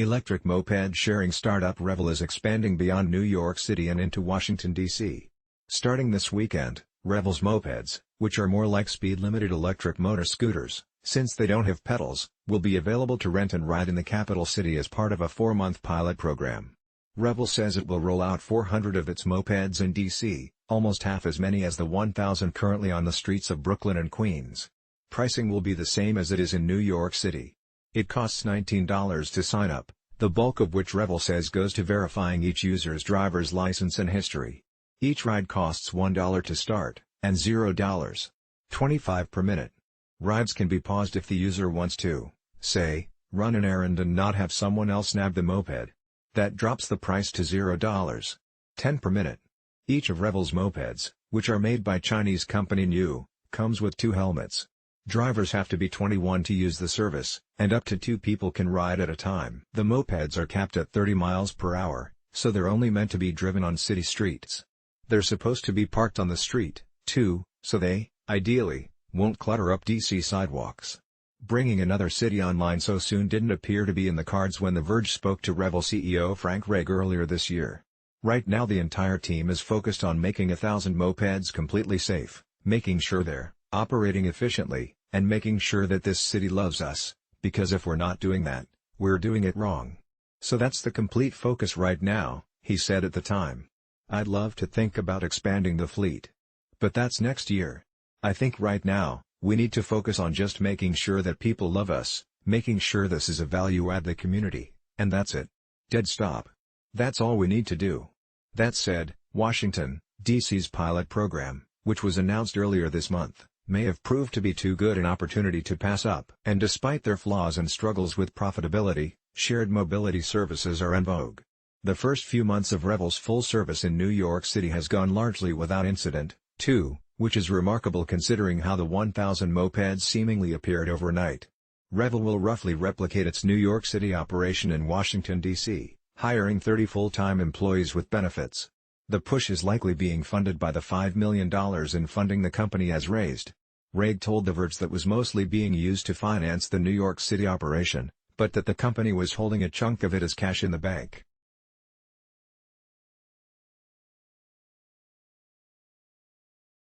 Electric moped sharing startup Revel is expanding beyond New York City and into Washington, D.C. Starting this weekend, Revel's mopeds, which are more like speed-limited electric motor scooters, since they don't have pedals, will be available to rent and ride in the capital city as part of a 4-month pilot program. Revel says it will roll out 400 of its mopeds in D.C., almost half as many as the 1,000 currently on the streets of Brooklyn and Queens. Pricing will be the same as it is in New York City. It costs $19 to sign up, the bulk of which Revel says goes to verifying each user's driver's license and history. Each ride costs $1 to start, and $0.25 per minute. Rides can be paused if the user wants to, say, run an errand and not have someone else nab the moped. That drops the price to $0.10 per minute. Each of Revel's mopeds, which are made by Chinese company New, comes with 2 helmets. Drivers have to be 21 to use the service, and up to 2 people can ride at a time. The mopeds are capped at 30 miles per hour, so they're only meant to be driven on city streets. They're supposed to be parked on the street, too, so they, ideally, won't clutter up DC sidewalks. Bringing another city online so soon didn't appear to be in the cards when The Verge spoke to Revel CEO Frank Reg earlier this year. Right now the entire team is focused on making 1,000 mopeds completely safe, making sure they're operating efficiently, and making sure that this city loves us, because if we're not doing that, we're doing it wrong. So that's the complete focus right now, he said at the time. I'd love to think about expanding the fleet. But that's next year. I think right now, we need to focus on just making sure that people love us, making sure this is a value add the community, and that's it. Dead stop. That's all we need to do. That said, Washington, D.C.'s pilot program, which was announced earlier this month, may have proved to be too good an opportunity to pass up. And despite their flaws and struggles with profitability, shared mobility services are en vogue. The first few months of Revel's full service in New York City has gone largely without incident, too, which is remarkable considering how the 1,000 mopeds seemingly appeared overnight. Revel will roughly replicate its New York City operation in Washington, D.C., hiring 30 full-time employees with benefits. The push is likely being funded by the $5 million in funding the company has raised. Reg told The Verge that was mostly being used to finance the New York City operation, but that the company was holding a chunk of it as cash in the bank.